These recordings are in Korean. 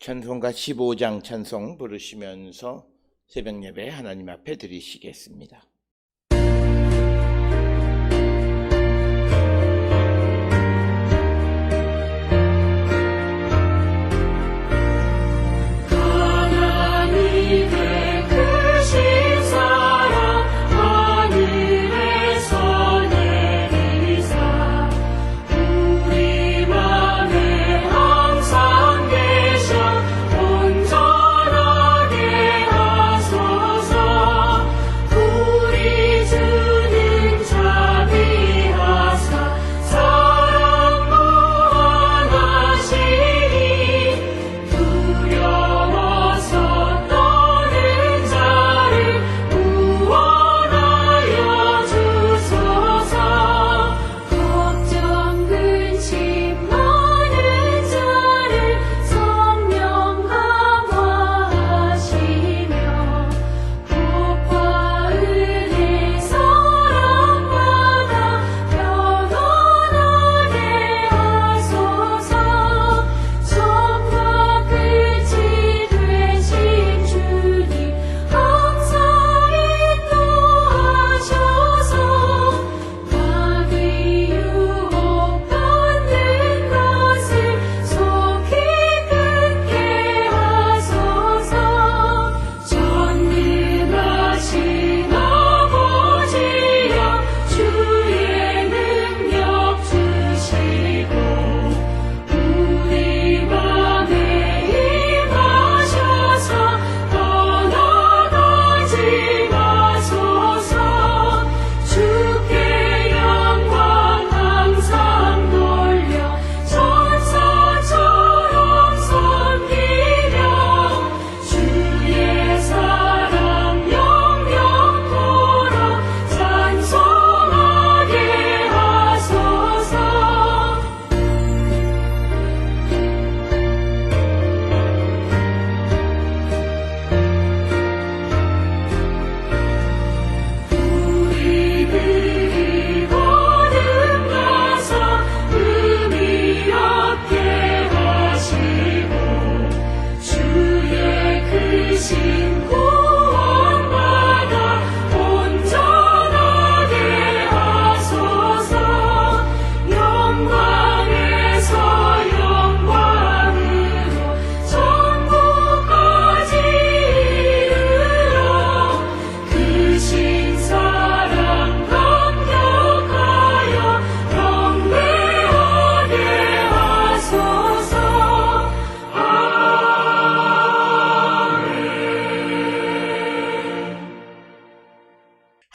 찬송가 15장 찬송 부르시면서 새벽 예배 하나님 앞에 드리시겠습니다.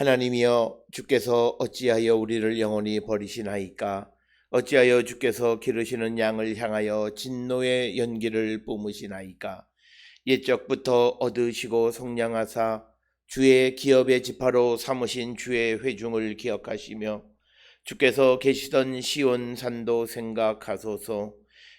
하나님이여, 주께서 어찌하여 우리를 영원히 버리시나이까? 어찌하여 주께서 기르시는 양을 향하여 진노의 연기를 뿜으시나이까? 옛적부터 얻으시고 속량하사 주의 기업의 지파로 삼으신 주의 회중을 기억하시며 주께서 계시던 시온 산도 생각하소서.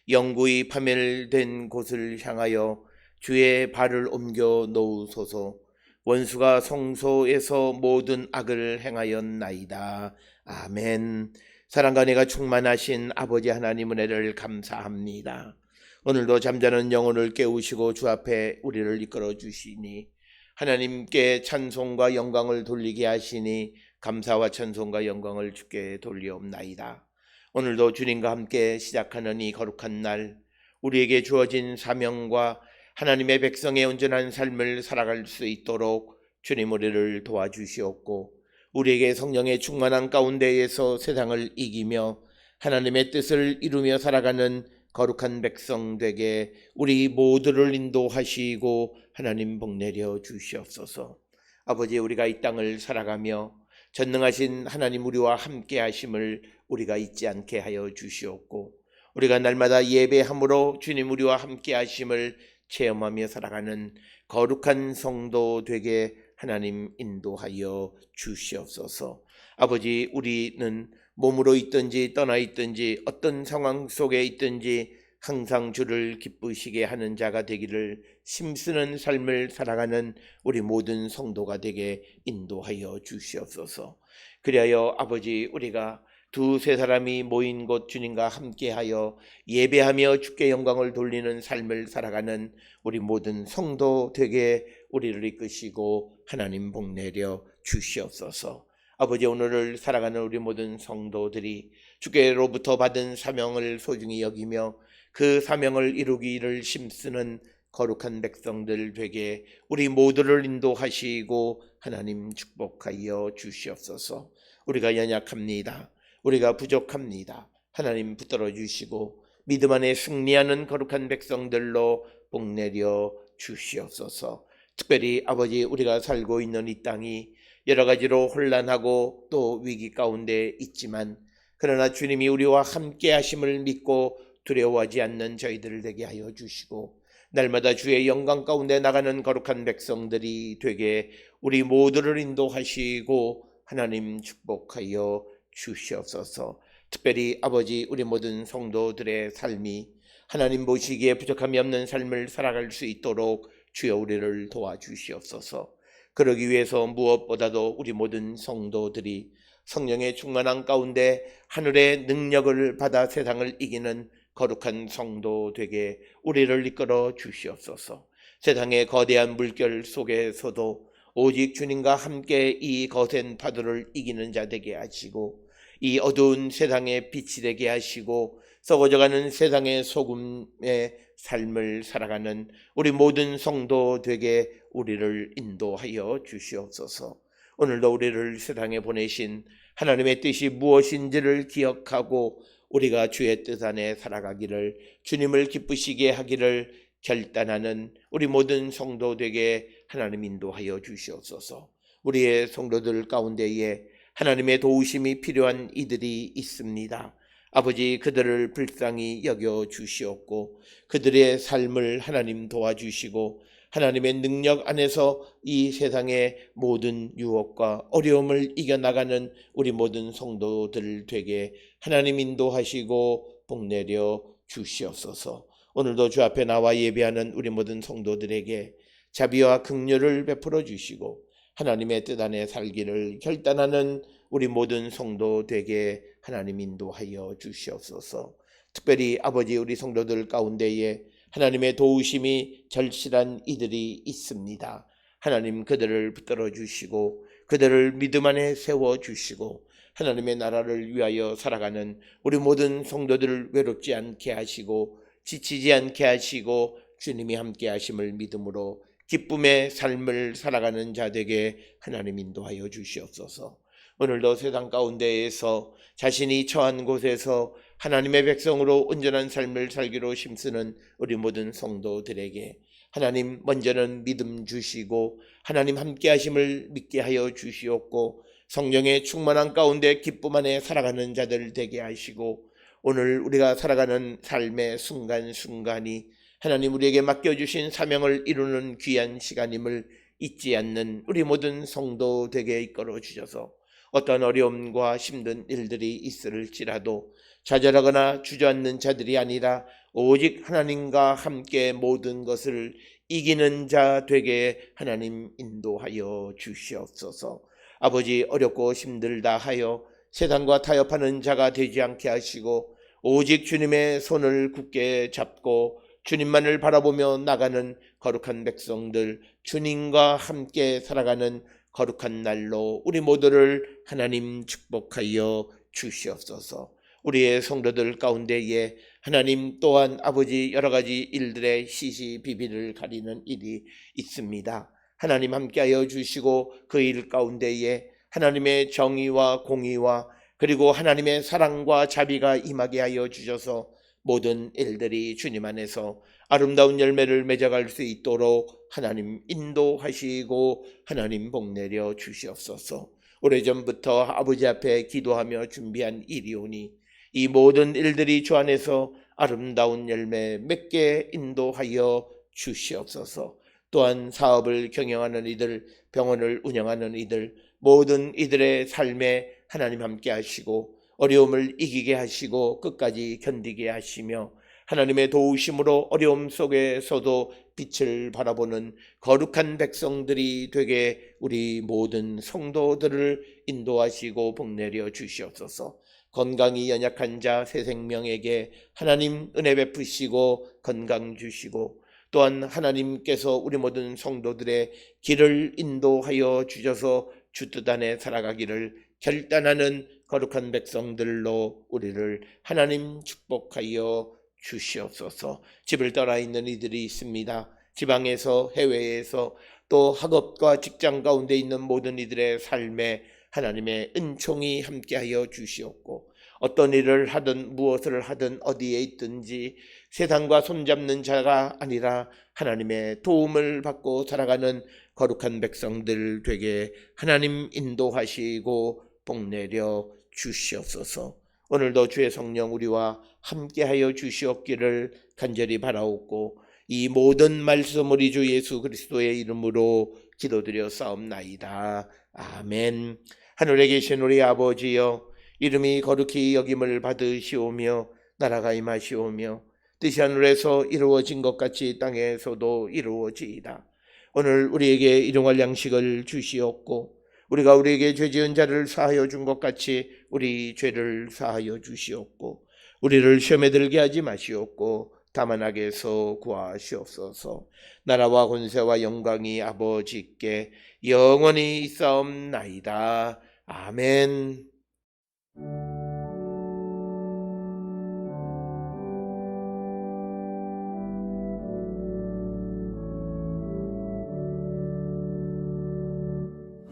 영구히 파멸된 곳을 향하여 주의 발을 옮겨 놓으소서. 원수가 성소에서 모든 악을 행하였나이다. 아멘. 사랑과 은혜가 충만하신 아버지 하나님 은혜를 감사합니다. 오늘도 잠자는 영혼을 깨우시고 주 앞에 우리를 이끌어 주시니 하나님께 찬송과 영광을 돌리게 하시니 감사와 찬송과 영광을 주께 돌리옵나이다. 오늘도 주님과 함께 시작하는 이 거룩한 날, 우리에게 주어진 사명과 하나님의 백성의 온전한 삶을 살아갈 수 있도록 주님 우리를 도와주시옵고, 우리에게 성령의 충만한 가운데에서 세상을 이기며 하나님의 뜻을 이루며 살아가는 거룩한 백성 되게 우리 모두를 인도하시고 하나님 복내려 주시옵소서. 아버지, 우리가 이 땅을 살아가며 전능하신 하나님 우리와 함께 하심을 우리가 잊지 않게 하여 주시옵고, 우리가 날마다 예배함으로 주님 우리와 함께 하심을 체험하며 살아가는 거룩한 성도 되게 하나님 인도하여 주시옵소서. 아버지, 우리는 몸으로 있든지 떠나 있든지 어떤 상황 속에 있든지 항상 주를 기쁘시게 하는 자가 되기를 힘쓰는 삶을 살아가는 우리 모든 성도가 되게 인도하여 주시옵소서. 그리하여 아버지, 우리가 두세 사람이 모인 곳 주님과 함께하여 예배하며 주께 영광을 돌리는 삶을 살아가는 우리 모든 성도 되게 우리를 이끄시고 하나님 복내려 주시옵소서. 아버지, 오늘을 살아가는 우리 모든 성도들이 주께로부터 받은 사명을 소중히 여기며 그 사명을 이루기를 힘쓰는 거룩한 백성들 되게 우리 모두를 인도하시고 하나님 축복하여 주시옵소서. 우리가 연약합니다. 우리가 부족합니다. 하나님 붙들어 주시고 믿음 안에 승리하는 거룩한 백성들로 복내려 주시옵소서. 특별히 아버지, 우리가 살고 있는 이 땅이 여러 가지로 혼란하고 또 위기 가운데 있지만 그러나 주님이 우리와 함께 하심을 믿고 두려워하지 않는 저희들을 되게 하여 주시고 날마다 주의 영광 가운데 나가는 거룩한 백성들이 되게 우리 모두를 인도하시고 하나님 축복하여 주시옵소서. 특별히 아버지, 우리 모든 성도들의 삶이 하나님 보시기에 부족함이 없는 삶을 살아갈 수 있도록 주여 우리를 도와주시옵소서. 그러기 위해서 무엇보다도 우리 모든 성도들이 성령의 충만한 가운데 하늘의 능력을 받아 세상을 이기는 거룩한 성도 되게 우리를 이끌어 주시옵소서. 세상의 거대한 물결 속에서도 오직 주님과 함께 이 거센 파도를 이기는 자 되게 하시고 이 어두운 세상의 빛이 되게 하시고 썩어져가는 세상의 소금의 삶을 살아가는 우리 모든 성도 되게 우리를 인도하여 주시옵소서. 오늘도 우리를 세상에 보내신 하나님의 뜻이 무엇인지를 기억하고 우리가 주의 뜻 안에 살아가기를, 주님을 기쁘시게 하기를 결단하는 우리 모든 성도들에게 하나님 인도하여 주시옵소서. 우리의 성도들 가운데에 하나님의 도우심이 필요한 이들이 있습니다. 아버지, 그들을 불쌍히 여겨 주시옵고 그들의 삶을 하나님 도와주시고 하나님의 능력 안에서 이 세상의 모든 유혹과 어려움을 이겨나가는 우리 모든 성도들 되게 하나님 인도하시고 복내려 주시옵소서. 오늘도 주 앞에 나와 예배하는 우리 모든 성도들에게 자비와 긍휼을 베풀어 주시고 하나님의 뜻 안에 살기를 결단하는 우리 모든 성도 되게 하나님 인도하여 주시옵소서. 특별히 아버지, 우리 성도들 가운데에 하나님의 도우심이 절실한 이들이 있습니다. 하나님, 그들을 붙들어 주시고 그들을 믿음 안에 세워 주시고 하나님의 나라를 위하여 살아가는 우리 모든 성도들을 외롭지 않게 하시고 지치지 않게 하시고 주님이 함께 하심을 믿음으로 기쁨의 삶을 살아가는 자들에게 하나님 인도하여 주시옵소서. 오늘도 세상 가운데에서 자신이 처한 곳에서 하나님의 백성으로 온전한 삶을 살기로 힘쓰는 우리 모든 성도들에게 하나님 먼저는 믿음 주시고 하나님 함께 하심을 믿게 하여 주시옵고 성령의 충만한 가운데 기쁨 안에 살아가는 자들 되게 하시고 오늘 우리가 살아가는 삶의 순간순간이 하나님 우리에게 맡겨주신 사명을 이루는 귀한 시간임을 잊지 않는 우리 모든 성도 되게 이끌어 주셔서 어떤 어려움과 힘든 일들이 있을지라도 좌절하거나 주저앉는 자들이 아니라 오직 하나님과 함께 모든 것을 이기는 자 되게 하나님 인도하여 주시옵소서. 아버지, 어렵고 힘들다 하여 세상과 타협하는 자가 되지 않게 하시고 오직 주님의 손을 굳게 잡고 주님만을 바라보며 나가는 거룩한 백성들, 주님과 함께 살아가는 거룩한 날로 우리 모두를 하나님 축복하여 주시옵소서. 우리의 성도들 가운데에 하나님 또한 아버지 여러 가지 일들의 시시비비를 가리는 일이 있습니다. 하나님 함께하여 주시고 그 일 가운데에 하나님의 정의와 공의와 그리고 하나님의 사랑과 자비가 임하게 하여 주셔서 모든 일들이 주님 안에서 아름다운 열매를 맺어갈 수 있도록 하나님 인도하시고 하나님 복내려 주시옵소서. 오래전부터 아버지 앞에 기도하며 준비한 일이오니 이 모든 일들이 주 안에서 아름다운 열매 맺게 인도하여 주시옵소서. 또한 사업을 경영하는 이들, 병원을 운영하는 이들, 모든 이들의 삶에 하나님 함께 하시고 어려움을 이기게 하시고 끝까지 견디게 하시며 하나님의 도우심으로 어려움 속에서도 빛을 바라보는 거룩한 백성들이 되게 우리 모든 성도들을 인도하시고 복내려 주시옵소서. 건강이 연약한 자 새 생명에게 하나님 은혜 베푸시고 건강 주시고, 또한 하나님께서 우리 모든 성도들의 길을 인도하여 주셔서 주 뜻 안에 살아가기를 결단하는 거룩한 백성들로 우리를 하나님 축복하여 주시옵소서. 집을 떠나 있는 이들이 있습니다. 지방에서, 해외에서, 또 학업과 직장 가운데 있는 모든 이들의 삶에 하나님의 은총이 함께하여 주시옵고, 어떤 일을 하든 무엇을 하든 어디에 있든지 세상과 손잡는 자가 아니라 하나님의 도움을 받고 살아가는 거룩한 백성들 되게 하나님 인도하시고 복내려 주시옵소서. 오늘도 주의 성령 우리와 함께하여 주시옵기를 간절히 바라옵고, 이 모든 말씀 우리 주 예수 그리스도의 이름으로 기도드려 싸움나이다. 아멘. 하늘에 계신 우리 아버지여, 이름이 거룩히 여김을 받으시오며 나라가 임하시오며 뜻이 하늘에서 이루어진 것 같이 땅에서도 이루어지이다. 오늘 우리에게 일용할 양식을 주시옵고, 우리가 우리에게 죄 지은 자를 사하여 준 것 같이 우리 죄를 사하여 주시옵고, 우리를 시험에 들게 하지 마시옵고 다만 악에서 구하시옵소서. 나라와 권세와 영광이 아버지께 영원히 있사옵나이다. 아멘.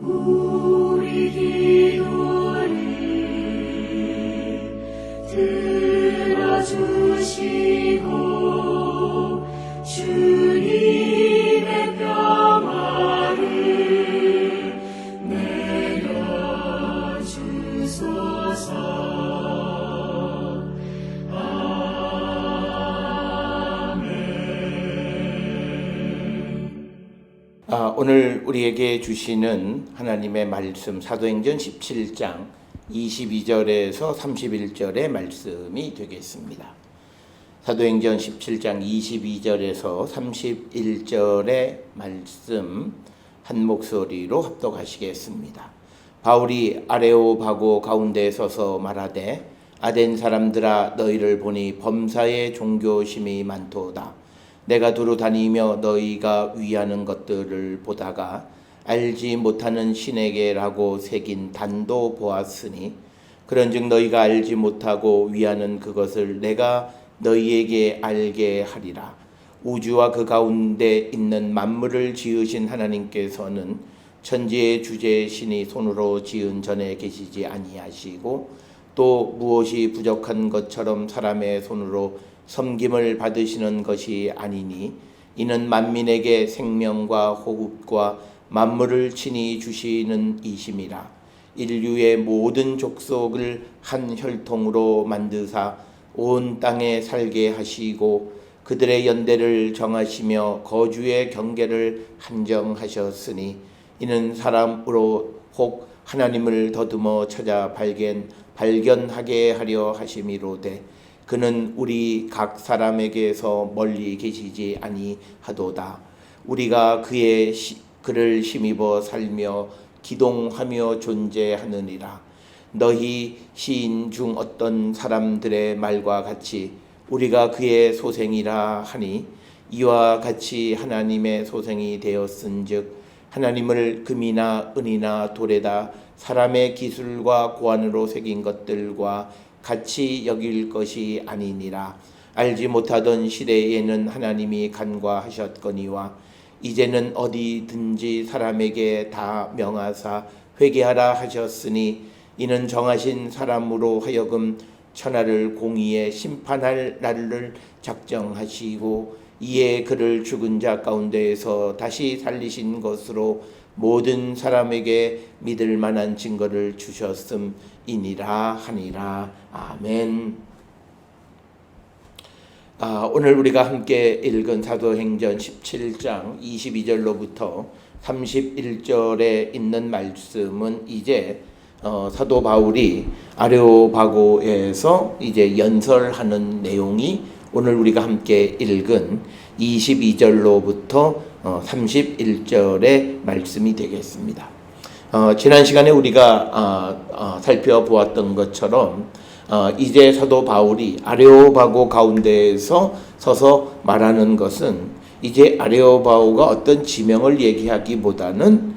우리 기도를 들어주시고 주님의 평화를 내려주소서. 오늘 우리에게 주시는 하나님의 말씀, 사도행전 17장 22절에서 31절의 말씀이 되겠습니다. 사도행전 17장 22절에서 31절의 말씀 한 목소리로 합독하시겠습니다. 바울이 아레오바고 가운데에 서서 말하되, 아덴 사람들아, 너희를 보니 범사에 종교심이 많도다. 내가 두루 다니며 너희가 위하는 것들을 보다가 알지 못하는 신에게라고 새긴 단도 보았으니, 그런즉 너희가 알지 못하고 위하는 그것을 내가 너희에게 알게 하리라. 우주와 그 가운데 있는 만물을 지으신 하나님께서는 천지의 주제신이 손으로 지은 전에 계시지 아니하시고, 또 무엇이 부족한 것처럼 사람의 손으로 섬김을 받으시는 것이 아니니, 이는 만민에게 생명과 호흡과 만물을 친히 주시는 이심이라. 인류의 모든 족속을 한 혈통으로 만드사 온 땅에 살게 하시고, 그들의 연대를 정하시며 거주의 경계를 한정하셨으니, 이는 사람으로 혹 하나님을 더듬어 찾아 발견하게 하려 하심이로되, 그는 우리 각 사람에게서 멀리 계시지 아니하도다. 우리가 그를 힘입어 살며 기동하며 존재하느니라. 너희 시인 중 어떤 사람들의 말과 같이 우리가 그의 소생이라 하니, 이와 같이 하나님의 소생이 되었은즉 하나님을 금이나 은이나 돌에다 사람의 기술과 고안으로 새긴 것들과 같이 여길 것이 아니니라. 알지 못하던 시대에는 하나님이 간과하셨거니와 이제는 어디든지 사람에게 다 명하사 회개하라 하셨으니, 이는 정하신 사람으로 하여금 천하를 공의에 심판할 날을 작정하시고, 이에 그를 죽은 자 가운데에서 다시 살리신 것으로 모든 사람에게 믿을 만한 증거를 주셨음이니라 하니라. 아멘. 오늘 우리가 함께 읽은 사도행전 17장 22절로부터 31절에 있는 말씀은 이제 사도 바울이 아레오바고에서 이제 연설하는 내용이 오늘 우리가 함께 읽은 22절로부터 31절의 말씀이 되겠습니다. 지난 시간에 우리가 살펴보았던 것처럼 이제 사도 바울이 아레오바고 가운데에서 서서 말하는 것은 이제 아레오바고가 어떤 지명을 얘기하기보다는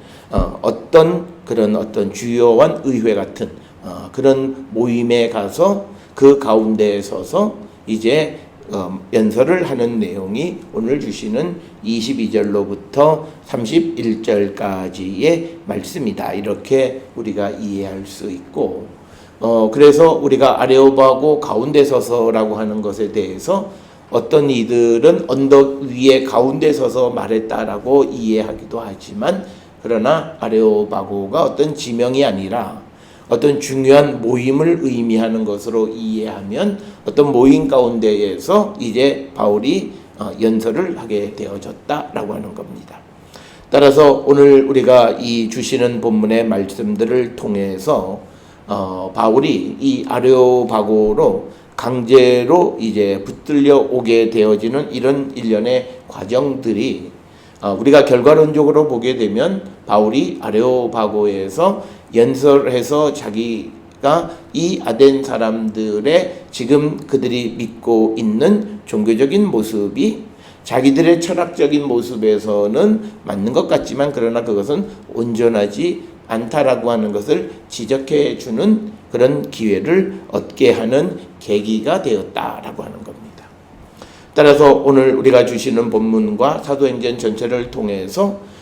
어떤 주요한 의회 같은 그런 모임에 가서 그 가운데에 서서 이제 연설을 하는 내용이 오늘 주시는 22절로부터 31절까지의 말씀이다. 이렇게 우리가 이해할 수 있고, 그래서 우리가 아레오바고 가운데 서서라고 하는 것에 대해서 어떤 이들은 언덕 위에 가운데 서서 말했다라고 이해하기도 하지만, 그러나 아레오바고가 어떤 지명이 아니라 어떤 중요한 모임을 의미하는 것으로 이해하면 어떤 모임 가운데에서 이제 바울이 연설을 하게 되어졌다라고 하는 겁니다. 따라서 오늘 우리가 이 주시는 본문의 말씀들을 통해서 바울이 이 아레오바고로 강제로 이제 붙들려 오게 되어지는 이런 일련의 과정들이 우리가 결과론적으로 보게 되면 바울이 아레오바고에서 연설해서 자기가 이 아덴 사람들의 지금 그들이 믿고 있는 종교적인 모습이 자기들의 철학적인 모습에서는 맞는 것 같지만 그러나 그것은 온전하지 않다라고 하는 것을 지적해 주는 그런 기회를 얻게 하는 계기가 되었다라고 하는 겁니다. 따라서 오늘 우리가 주시는 본문과 사도행전 전체를 통해서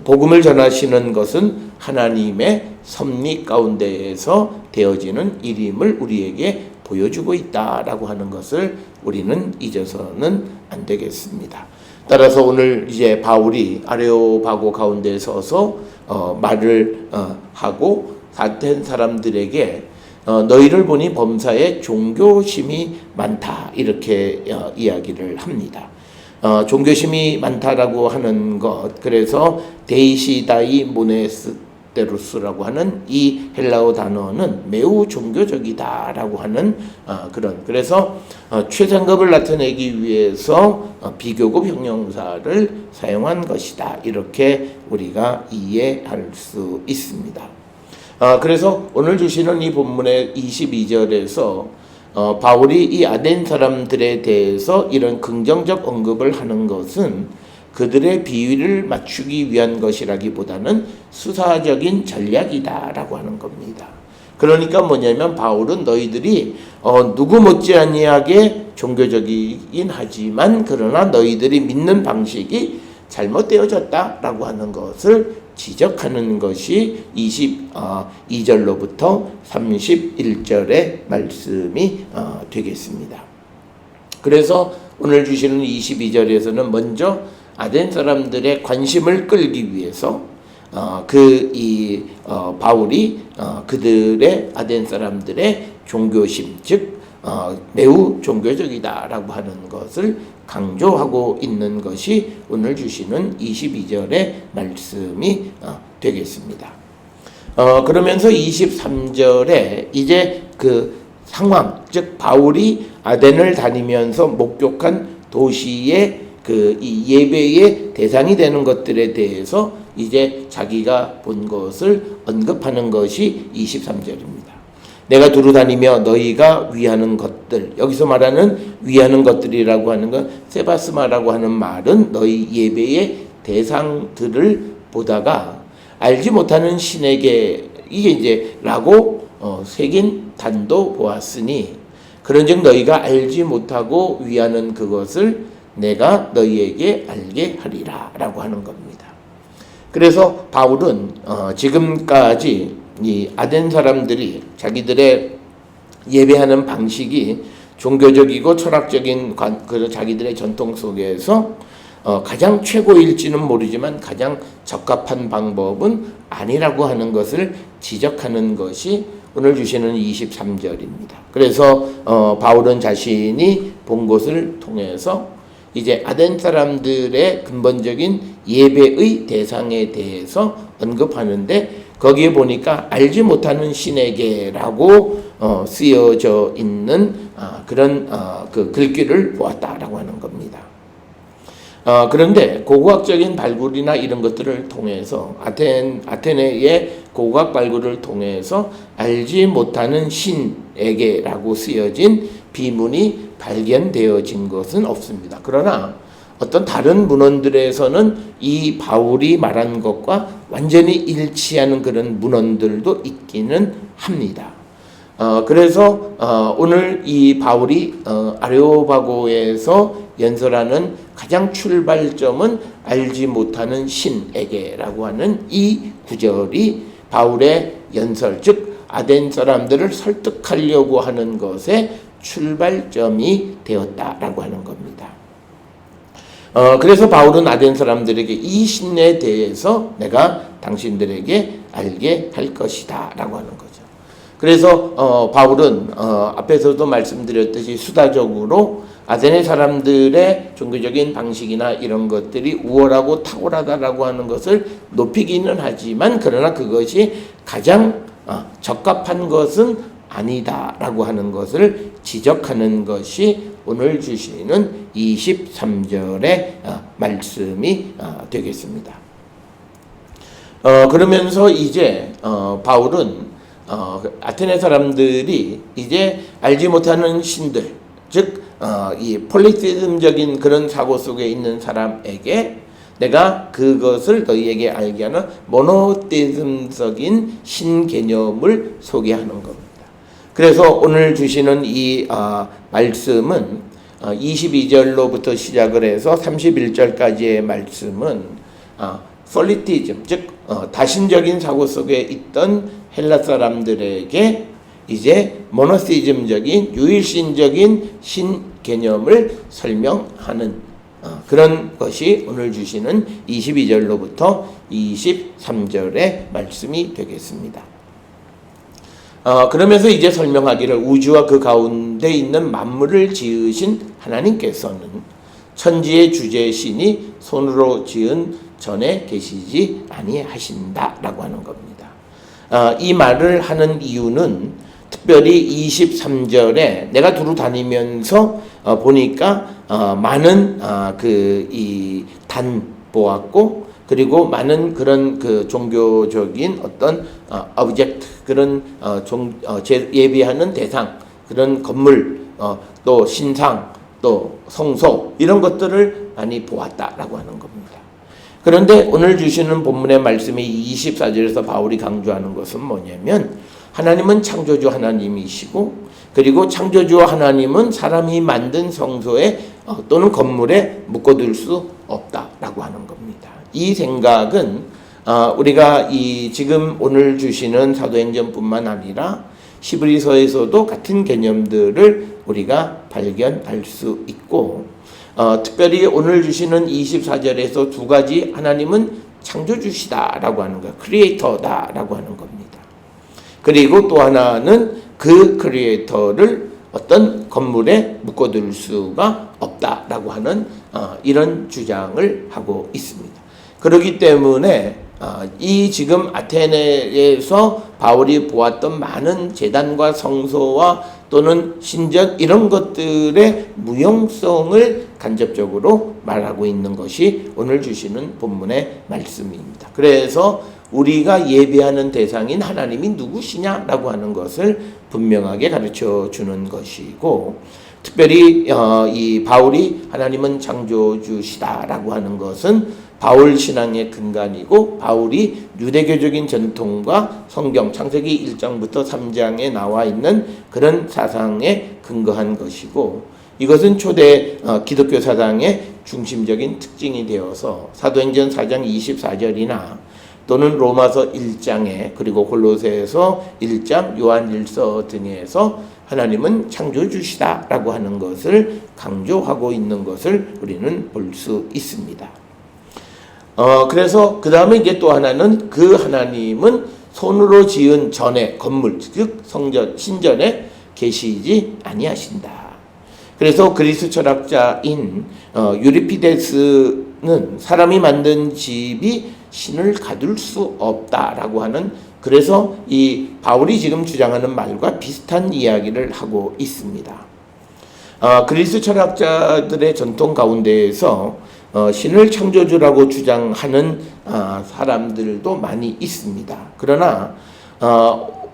복음을 전하시는 것은 하나님의 섭리 가운데에서 되어지는 일임을 우리에게 보여주고 있다라고 하는 것을 우리는 잊어서는 안 되겠습니다. 따라서 오늘 이제 바울이 아레오바고 가운데 서서 말을 하고 아덴 사람들에게 너희를 보니 범사에 종교심이 많다 이렇게 이야기를 합니다. 종교심이 많다라고 하는 것, 그래서 데이시다이 모네스테루스라고 하는 이 헬라어 단어는 매우 종교적이다라고 하는 그래서 최상급을 나타내기 위해서 비교급 형용사를 사용한 것이다 이렇게 우리가 이해할 수 있습니다. 그래서 오늘 주시는 이 본문의 22절에서 바울이 이 아덴 사람들에 대해서 이런 긍정적 언급을 하는 것은 그들의 비위를 맞추기 위한 것이라기보다는 수사적인 전략이다라고 하는 겁니다. 그러니까 뭐냐면 바울은 너희들이 누구 못지않게 종교적이긴 하지만 그러나 너희들이 믿는 방식이 잘못되어졌다라고 하는 것을 지적하는 것이 22절로부터 31절의 말씀이 되겠습니다. 그래서 오늘 주시는 22절에서는 먼저 아덴 사람들의 관심을 끌기 위해서 바울이 그들의 아덴 사람들의 종교심, 즉 매우 종교적이다라고 하는 것을 강조하고 있는 것이 오늘 주시는 22절의 말씀이 되겠습니다. 그러면서 23절에 이제 그 상황, 즉 바울이 아덴을 다니면서 목격한 도시의 이 예배의 대상이 되는 것들에 대해서 이제 자기가 본 것을 언급하는 것이 23절입니다. 내가 두루 다니며 너희가 위하는 것들, 여기서 말하는 위하는 것들이라고 하는 건 세바스마라고 하는 말은 너희 예배의 대상들을 보다가 알지 못하는 신에게 이게 이제 라고 새긴 단도 보았으니 그런즉 너희가 알지 못하고 위하는 그것을 내가 너희에게 알게 하리라 라고 하는 겁니다. 그래서 바울은 지금까지 이 아덴 사람들이 자기들의 예배하는 방식이 종교적이고 철학적인 자기들의 전통 속에서 가장 최고일지는 모르지만 가장 적합한 방법은 아니라고 하는 것을 지적하는 것이 오늘 주시는 23절입니다. 그래서 바울은 자신이 본 것을 통해서 이제 아덴 사람들의 근본적인 예배의 대상에 대해서 언급하는데 거기에 보니까 알지 못하는 신에게라고 쓰여져 있는 그런 그 글귀를 보았다라고 하는 겁니다. 그런데 고고학적인 발굴이나 이런 것들을 통해서 아테네의 고고학 발굴을 통해서 알지 못하는 신에게라고 쓰여진 비문이 발견되어진 것은 없습니다. 그러나 어떤 다른 문헌들에서는 이 바울이 말한 것과 완전히 일치하는 그런 문헌들도 있기는 합니다. 그래서 오늘 이 바울이 아레오바고에서 연설하는 가장 출발점은 알지 못하는 신에게라고 하는 이 구절이 바울의 연설, 즉 아덴 사람들을 설득하려고 하는 것의 출발점이 되었다라고 하는 겁니다. 그래서 바울은 아덴 사람들에게 이 신에 대해서 내가 당신들에게 알게 할 것이다 라고 하는 거죠. 그래서 바울은 앞에서도 말씀드렸듯이 수다적으로 아테네 사람들의 종교적인 방식이나 이런 것들이 우월하고 탁월하다라고 하는 것을 높이기는 하지만 그러나 그것이 가장 적합한 것은 아니다라고 하는 것을 지적하는 것이 오늘 주시는 23절의 말씀이 되겠습니다. 그러면서 이제 바울은 아테네 사람들이 이제 알지 못하는 신들, 즉 이 폴리티즘적인 그런 사고 속에 있는 사람에게 내가 그것을 너희에게 알게 하는 모노티즘적인 신 개념을 소개하는 겁니다. 그래서 오늘 주시는 이 말씀은 22절로부터 시작을 해서 31절까지의 말씀은 폴리티즘, 즉 다신적인 사고 속에 있던 헬라 사람들에게 이제 모노티즘적인 유일신적인 신 개념을 설명하는 그런 것이 오늘 주시는 22절로부터 23절의 말씀이 되겠습니다. 그러면서 이제 설명하기를 우주와 그 가운데 있는 만물을 지으신 하나님께서는 천지의 주제신이 손으로 지은 전에 계시지 아니하신다라고 하는 겁니다. 이 말을 하는 이유는 특별히 23절에 내가 두루 다니면서 보니까 많은 단 보았고 그리고 많은 그런 그 종교적인 어떤 오브젝트 그런 예비하는 대상 그런 건물 또 신상 또 성소 이런 것들을 많이 보았다라고 하는 겁니다. 그런데 오늘 주시는 본문의 말씀이 24절에서 바울이 강조하는 것은 뭐냐면 하나님은 창조주 하나님이시고 그리고 창조주 하나님은 사람이 만든 성소에 또는 건물에 묶어둘 수 없다라고 하는 겁니다. 이 생각은 우리가 이 지금 오늘 주시는 사도행전뿐만 아니라 히브리서에서도 같은 개념들을 우리가 발견할 수 있고 특별히 오늘 주시는 24절에서 두 가지 하나님은 창조주시다라고 하는 거예요. 크리에이터다라고 하는 겁니다. 그리고 또 하나는 그 크리에이터를 어떤 건물에 묶어둘 수가 없다라고 하는 이런 주장을 하고 있습니다. 그렇기 때문에 이 지금 아테네에서 바울이 보았던 많은 제단과 성소와 또는 신전 이런 것들의 무용성을 간접적으로 말하고 있는 것이 오늘 주시는 본문의 말씀입니다. 그래서 우리가 예배하는 대상인 하나님이 누구시냐라고 하는 것을 분명하게 가르쳐 주는 것이고 특별히 이 바울이 하나님은 창조주시다라고 하는 것은 바울 신앙의 근간이고 바울이 유대교적인 전통과 성경 창세기 1장부터 3장에 나와 있는 그런 사상에 근거한 것이고 이것은 초대 기독교 사상의 중심적인 특징이 되어서 사도행전 4장 24절이나 또는 로마서 1장에 그리고 골로새서 1장 요한일서 등에서 하나님은 창조주시다라고 하는 것을 강조하고 있는 것을 우리는 볼 수 있습니다. 그래서 그 다음에 이제 또 하나는 그 하나님은 손으로 지은 전에 건물 즉 성전 신전에 계시지 아니하신다. 그래서 그리스 철학자인 유리피데스는 사람이 만든 집이 신을 가둘 수 없다라고 하는 그래서 이 바울이 지금 주장하는 말과 비슷한 이야기를 하고 있습니다. 그리스 철학자들의 전통 가운데에서 신을 창조주라고 주장하는 사람들도 많이 있습니다. 그러나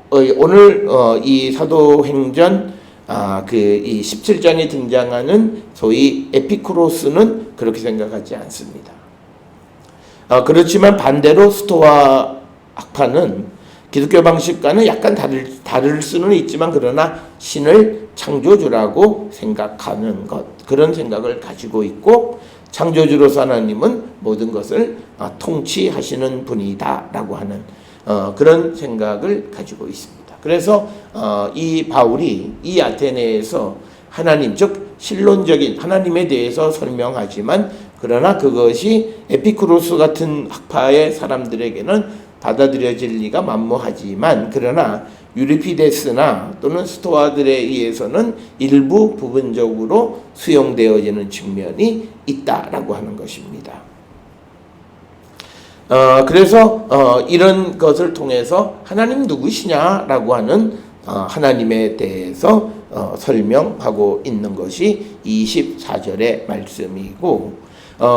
오늘 이 사도행전 이 17장에 등장하는 소위 에피쿠로스는 그렇게 생각하지 않습니다. 그렇지만 반대로 스토아 학파는 기독교 방식과는 약간 다를 수는 있지만 그러나 신을 창조주라고 생각하는 것, 그런 생각을 가지고 있고, 창조주로서 하나님은 모든 것을 통치하시는 분이다라고 하는 그런 생각을 가지고 있습니다. 그래서 이 바울이 이 아테네에서 하나님, 즉 신론적인 하나님에 대해서 설명하지만 그러나 그것이 에피쿠로스 같은 학파의 사람들에게는 받아들여질 리가 만무하지만, 그러나 유리피데스나 또는 스토아들에 의해서는 일부 부분적으로 수용되어지는 측면이 있다라고 하는 것입니다. 그래서 이런 것을 통해서 하나님 누구시냐라고 하는 하나님에 대해서 설명하고 있는 것이 24절의 말씀이고,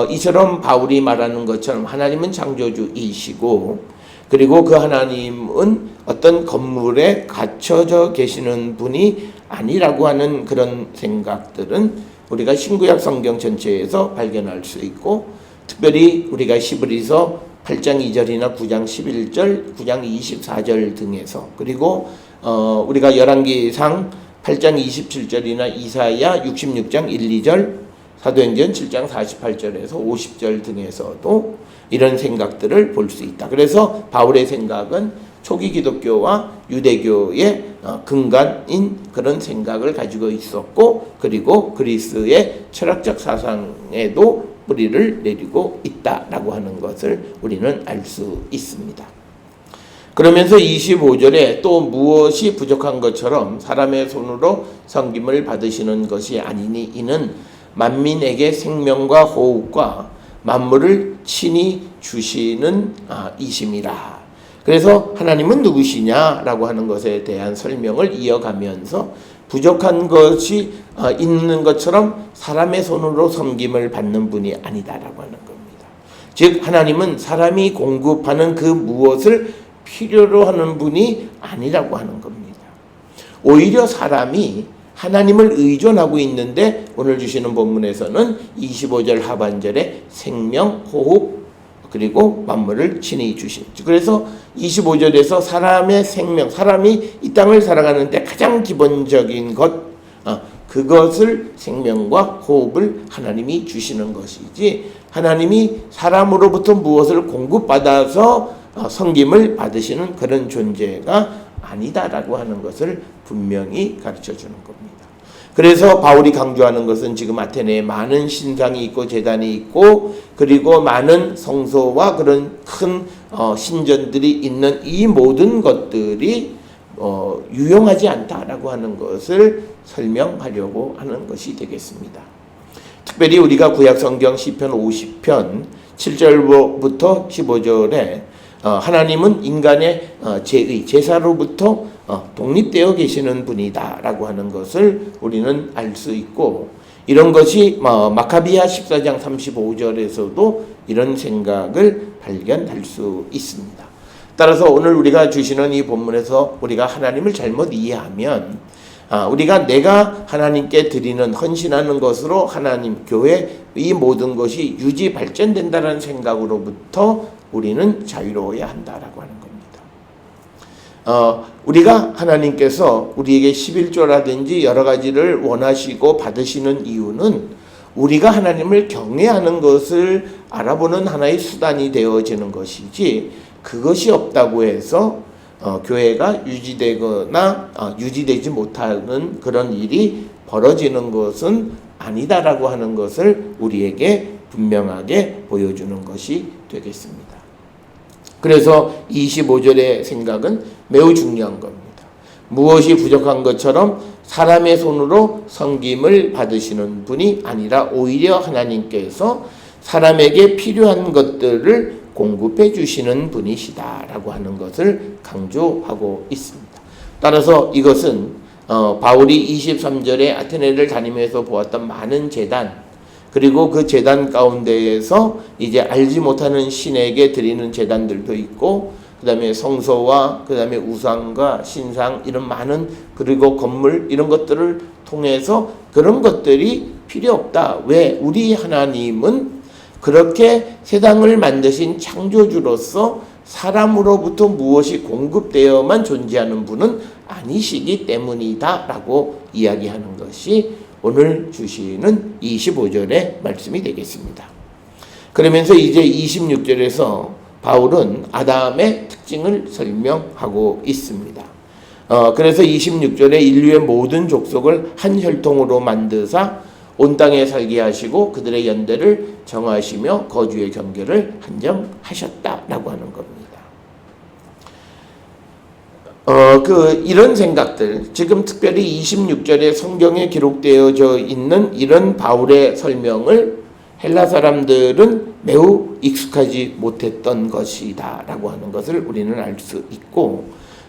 이처럼 바울이 말하는 것처럼 하나님은 창조주이시고, 그리고 그 하나님은 어떤 건물에 갇혀져 계시는 분이 아니라고 하는 그런 생각들은 우리가 신구약 성경 전체에서 발견할 수 있고, 특별히 우리가 히브리서 8장 2절이나 9장 11절, 9장 24절 등에서, 그리고 우리가 열왕기상 8장 27절이나 이사야 66장 1, 2절, 사도행전 7장 48절에서 50절 등에서도 이런 생각들을 볼 수 있다. 그래서 바울의 생각은 초기 기독교와 유대교의 근간인 그런 생각을 가지고 있었고, 그리고 그리스의 철학적 사상에도 뿌리를 내리고 있다라고 하는 것을 우리는 알 수 있습니다. 그러면서 25절에 또 무엇이 부족한 것처럼 사람의 손으로 섬김을 받으시는 것이 아니니 이는 만민에게 생명과 호흡과 만물을 친히 주시는 이심이라. 그래서 하나님은 누구시냐라고 하는 것에 대한 설명을 이어가면서 부족한 것이 있는 것처럼 사람의 손으로 섬김을 받는 분이 아니다라고 하는 겁니다. 즉 하나님은 사람이 공급하는 그 무엇을 필요로 하는 분이 아니라고 하는 겁니다. 오히려 사람이 하나님을 의존하고 있는데, 오늘 주시는 본문에서는 25절 하반절에 생명, 호흡, 그리고 만물을 친히 주신. 그래서 25절에서 사람의 생명, 사람이 이 땅을 살아가는데 가장 기본적인 것, 그것을 생명과 호흡을 하나님이 주시는 것이지, 하나님이 사람으로부터 무엇을 공급받아서 섬김을 받으시는 그런 존재가 아니다라고 하는 것을 분명히 가르쳐 주는 겁니다. 그래서 바울이 강조하는 것은 지금 아테네에 많은 신상이 있고 제단이 있고, 그리고 많은 성소와 그런 큰 신전들이 있는 이 모든 것들이 유용하지 않다라고 하는 것을 설명하려고 하는 것이 되겠습니다. 특별히 우리가 구약성경 시편 50편 7절부터 15절에 하나님은 인간의 제사로부터 독립되어 계시는 분이다 라고 하는 것을 우리는 알 수 있고, 이런 것이 마카비아 14장 35절에서도 이런 생각을 발견할 수 있습니다. 따라서 오늘 우리가 주시는 이 본문에서 우리가 하나님을 잘못 이해하면, 우리가 내가 하나님께 드리는 헌신하는 것으로 하나님, 교회 이 모든 것이 유지 발전된다는 생각으로부터 우리는 자유로워야 한다라고 하는 겁니다. 우리가 하나님께서 우리에게 11조라든지 여러 가지를 원하시고 받으시는 이유는 우리가 하나님을 경외하는 것을 알아보는 하나의 수단이 되어지는 것이지, 그것이 없다고 해서 교회가 유지되거나 유지되지 못하는 그런 일이 벌어지는 것은 아니다라고 하는 것을 우리에게 분명하게 보여주는 것이 되겠습니다. 그래서 25절의 생각은 매우 중요한 겁니다. 무엇이 부족한 것처럼 사람의 손으로 섬김을 받으시는 분이 아니라 오히려 하나님께서 사람에게 필요한 것들을 공급해 주시는 분이시다라고 하는 것을 강조하고 있습니다. 따라서 이것은 바울이 23절에 아테네를 다니면서 보았던 많은 제단, 그리고 그 제단 가운데에서 이제 알지 못하는 신에게 드리는 제단들도 있고, 그 다음에 성소와 그 다음에 우상과 신상 이런 많은, 그리고 건물 이런 것들을 통해서 그런 것들이 필요 없다. 왜? 우리 하나님은 그렇게 세상을 만드신 창조주로서 사람으로부터 무엇이 공급되어만 존재하는 분은 아니시기 때문이다 라고 이야기하는 것이 오늘 주시는 25절의 말씀이 되겠습니다. 그러면서 이제 26절에서 바울은 아담의 특징을 설명하고 있습니다. 그래서 26절에 인류의 모든 족속을 한 혈통으로 만드사 온 땅에 살게 하시고 그들의 연대를 정하시며 거주의 경계를 한정하셨다라고 하는 겁니다. 이런 생각들, 지금 특별히 26절에 성경에 기록되어져 있는 이런 바울의 설명을 헬라 사람들은 매우 익숙하지 못했던 것이다 라고 하는 것을 우리는 알 수 있고,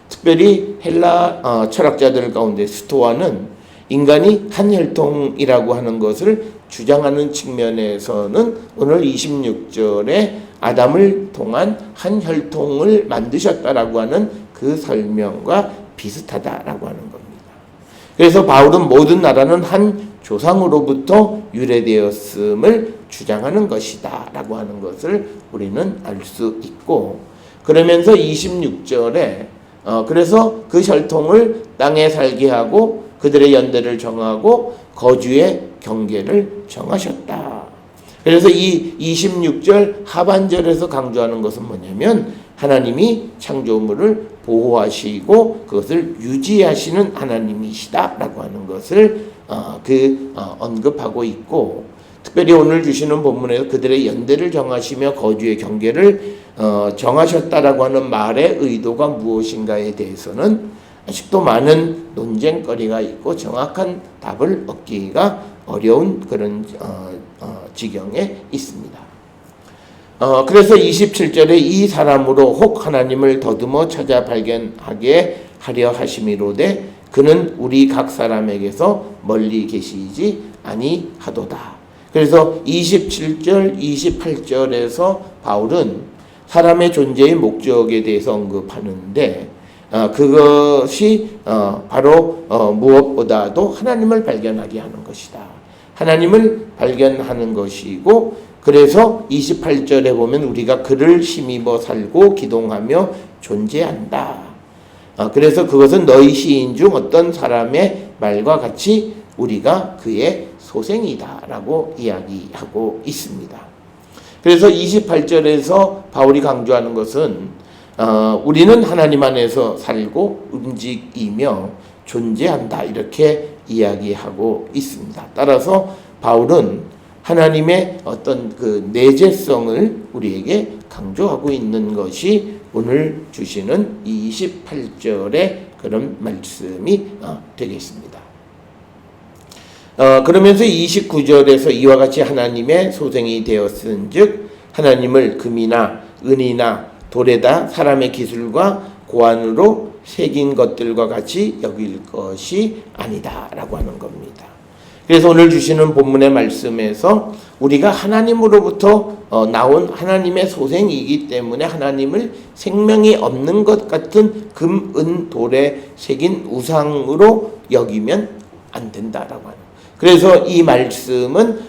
특별히 헬라 철학자들 가운데 스토아는 인간이 한 혈통이라고 하는 것을 주장하는 측면에서는 오늘 26절에 아담을 통한 한 혈통을 만드셨다라고 하는 그 설명과 비슷하다라고 하는 겁니다. 그래서 바울은 모든 나라는 한 조상으로부터 유래되었음을 주장하는 것이다 라고 하는 것을 우리는 알 수 있고, 그러면서 26절에 그래서 그 혈통을 땅에 살게 하고 그들의 연대를 정하고 거주의 경계를 정하셨다. 그래서 이 26절 하반절에서 강조하는 것은 뭐냐면 하나님이 창조물을 보호하시고 그것을 유지하시는 하나님이시다라고 하는 것을 언급하고 있고, 특별히 오늘 주시는 본문에서 그들의 연대를 정하시며 거주의 경계를 정하셨다라고 하는 말의 의도가 무엇인가에 대해서는 아직도 많은 논쟁거리가 있고 정확한 답을 얻기가 어려운 그런 지경에 있습니다. 그래서 27절에 이 사람으로 혹 하나님을 더듬어 찾아 발견하게 하려 하심이로되 그는 우리 각 사람에게서 멀리 계시지 아니하도다. 그래서 27절, 28절에서 바울은 사람의 존재의 목적에 대해서 언급하는데 그것이 바로 무엇보다도 하나님을 발견하게 하는 것이다. 하나님을 발견하는 것이고, 그래서 28절에 보면 우리가 그를 힘입어 살고 기동하며 존재한다. 그래서 그것은 너희 시인 중 어떤 사람의 말과 같이 우리가 그의 소생이다 라고 이야기하고 있습니다. 그래서 28절에서 바울이 강조하는 것은 우리는 하나님 안에서 살고 움직이며 존재한다 이렇게 이야기하고 있습니다. 따라서 바울은 하나님의 어떤 그 내재성을 우리에게 강조하고 있는 것이 오늘 주시는 28절의 그런 말씀이 되겠습니다. 그러면서 29절에서 이와 같이 하나님의 소생이 되었은즉 하나님을 금이나 은이나 돌에다 사람의 기술과 고안으로 새긴 것들과 같이 여길 것이 아니다 라고 하는 겁니다. 그래서 오늘 주시는 본문의 말씀에서 우리가 하나님으로부터 나온 하나님의 소생이기 때문에 하나님을 생명이 없는 것 같은 금, 은, 돌에 새긴 우상으로 여기면 안 된다라고 하는. 그래서 이 말씀은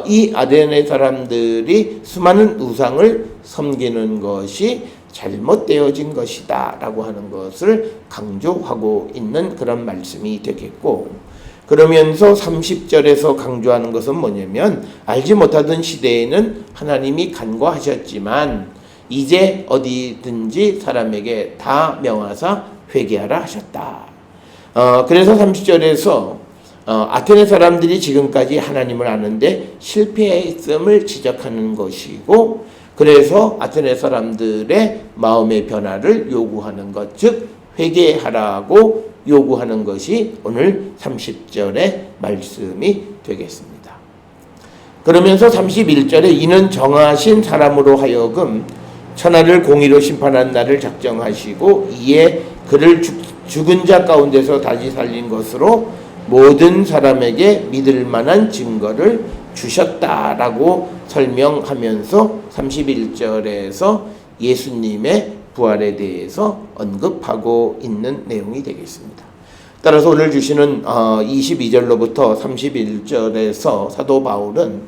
이 아덴의 사람들이 수많은 우상을 섬기는 것이 잘못되어진 것이다 라고 하는 것을 강조하고 있는 그런 말씀이 되겠고, 그러면서 30절에서 강조하는 것은 뭐냐면 알지 못하던 시대에는 하나님이 간과하셨지만 이제 어디든지 사람에게 다 명하사 회개하라 하셨다. 그래서 30절에서 아테네 사람들이 지금까지 하나님을 아는데 실패했음을 지적하는 것이고, 그래서 아테네 사람들의 마음의 변화를 요구하는 것, 즉 회개하라고 요구하는 것이 오늘 30절의 말씀이 되겠습니다. 그러면서 31절에 이는 정하신 사람으로 하여금 천하를 공의로 심판한 날을 작정하시고 이에 그를 죽은 자 가운데서 다시 살린 것으로 모든 사람에게 믿을 만한 증거를 주셨다라고 설명하면서 31절에서 예수님의 부활에 대해서 언급하고 있는 내용이 되겠습니다. 따라서 오늘 주시는 22절로부터 31절에서 사도 바울은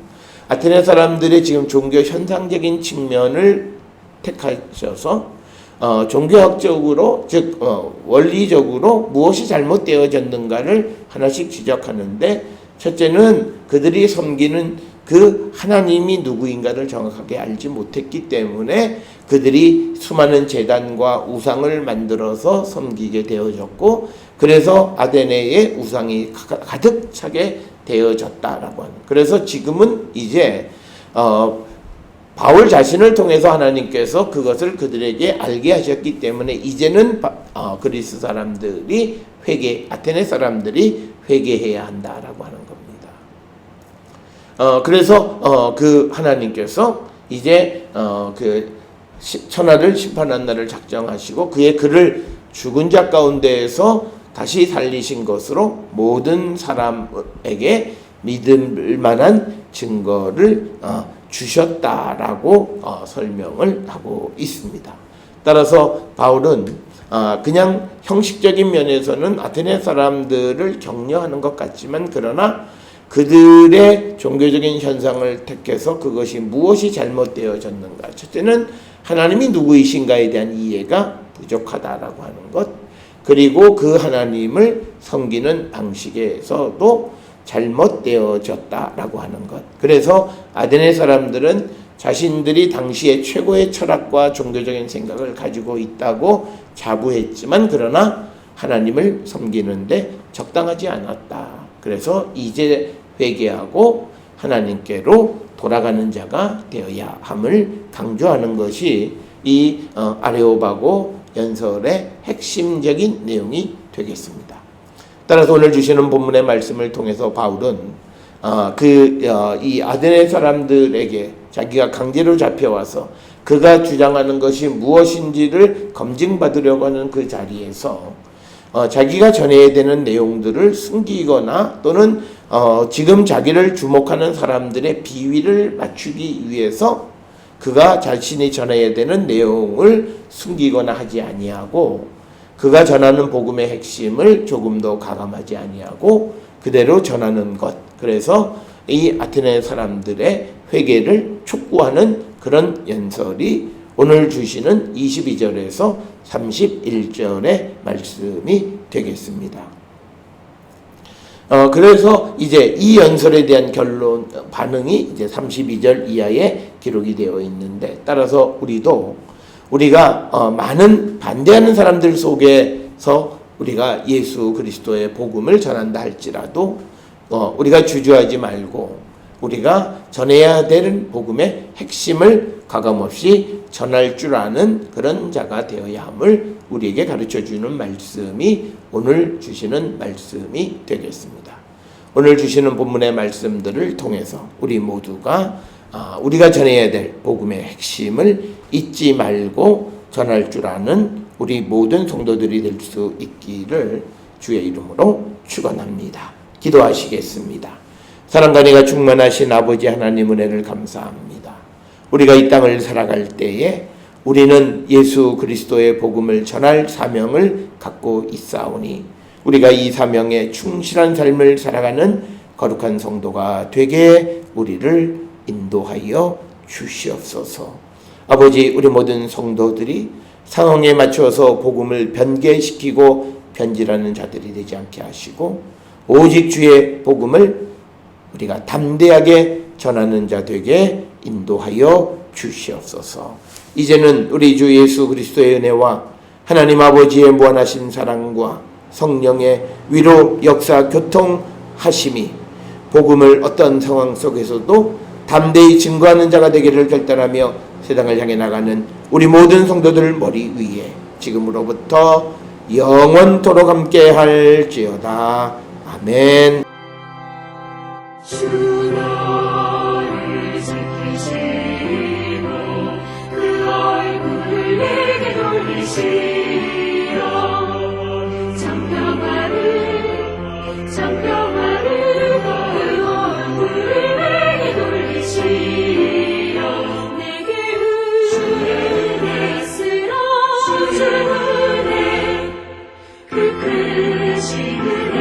아테네 사람들의 지금 종교 현상적인 측면을 택하셔서 종교학적으로 즉 원리적으로 무엇이 잘못되어졌는가를 하나씩 지적하는데, 첫째는 그들이 섬기는 그 하나님이 누구인가를 정확하게 알지 못했기 때문에 그들이 수많은 제단과 우상을 만들어서 섬기게 되어졌고, 그래서 아테네에 우상이 가득 차게 되어졌다라고 하는. 그래서 지금은 이제 바울 자신을 통해서 하나님께서 그것을 그들에게 알게 하셨기 때문에 이제는 그리스 사람들이 아테네 사람들이 회개해야 한다라고 하는 겁니다. 그래서 그 하나님께서 이제 그 천하를 심판한 날을 작정하시고 그를 죽은 자 가운데에서 다시 살리신 것으로 모든 사람에게 믿을 만한 증거를 주셨다라고 설명을 하고 있습니다. 따라서 바울은 그냥 형식적인 면에서는 아테네 사람들을 격려하는 것 같지만, 그러나 그들의 종교적인 현상을 택해서 그것이 무엇이 잘못되어졌는가, 첫째는 하나님이 누구이신가에 대한 이해가 부족하다라고 하는 것, 그리고 그 하나님을 섬기는 방식에서도 잘못되어졌다라고 하는 것. 그래서 아테네 사람들은 자신들이 당시에 최고의 철학과 종교적인 생각을 가지고 있다고 자부했지만, 그러나 하나님을 섬기는데 적당하지 않았다. 그래서 이제 회개하고 하나님께로 돌아가는 자가 되어야 함을 강조하는 것이 이 아레오바고 연설의 핵심적인 내용이 되겠습니다. 따라서 오늘 주시는 본문의 말씀을 통해서 바울은 이 아테네 사람들에게 자기가 강제로 잡혀와서 그가 주장하는 것이 무엇인지를 검증받으려고 하는 그 자리에서 자기가 전해야 되는 내용들을 숨기거나 또는 지금 자기를 주목하는 사람들의 비위를 맞추기 위해서 그가 자신이 전해야 되는 내용을 숨기거나 하지 아니하고, 그가 전하는 복음의 핵심을 조금 더 가감하지 아니하고 그대로 전하는 것. 그래서 이 아테네 사람들의 회개를 촉구하는 그런 연설이 오늘 주시는 22절에서 31절의 말씀이 되겠습니다. 그래서 이제 이 연설에 대한 반응이 이제 32절 이하에 기록이 되어 있는데, 따라서 우리가 많은 반대하는 사람들 속에서 우리가 예수 그리스도의 복음을 전한다 할지라도 우리가 주저하지 말고 우리가 전해야 되는 복음의 핵심을 가감없이 전할 줄 아는 그런 자가 되어야 함을 우리에게 가르쳐주는 말씀이 오늘 주시는 말씀이 되겠습니다. 오늘 주시는 본문의 말씀들을 통해서 우리 모두가 우리가 전해야 될 복음의 핵심을 잊지 말고 전할 줄 아는 우리 모든 성도들이 될 수 있기를 주의 이름으로 축원합니다. 기도하시겠습니다. 사랑과 은혜가 충만하신 아버지 하나님 은혜를 감사합니다. 우리가 이 땅을 살아갈 때에 우리는 예수 그리스도의 복음을 전할 사명을 갖고 있사오니 우리가 이 사명에 충실한 삶을 살아가는 거룩한 성도가 되게 우리를 인도하여 주시옵소서. 아버지, 우리 모든 성도들이 상황에 맞춰서 복음을 변개시키고 변질하는 자들이 되지 않게 하시고 오직 주의 복음을 우리가 담대하게 전하는 자 되게 인도하여 주시옵소서. 이제는 우리 주 예수 그리스도의 은혜와 하나님 아버지의 무한하신 사랑과 성령의 위로 역사 교통하심이 복음을 어떤 상황 속에서도 담대히 증거하는 자가 되기를 결단하며 세상을 향해 나가는 우리 모든 성도들 머리 위에 지금으로부터 영원토록 함께 할지어다. 아멘. 주 너를 지키시고 그 얼굴을 내게 돌리시어 장평하를 그 얼굴을 내게 그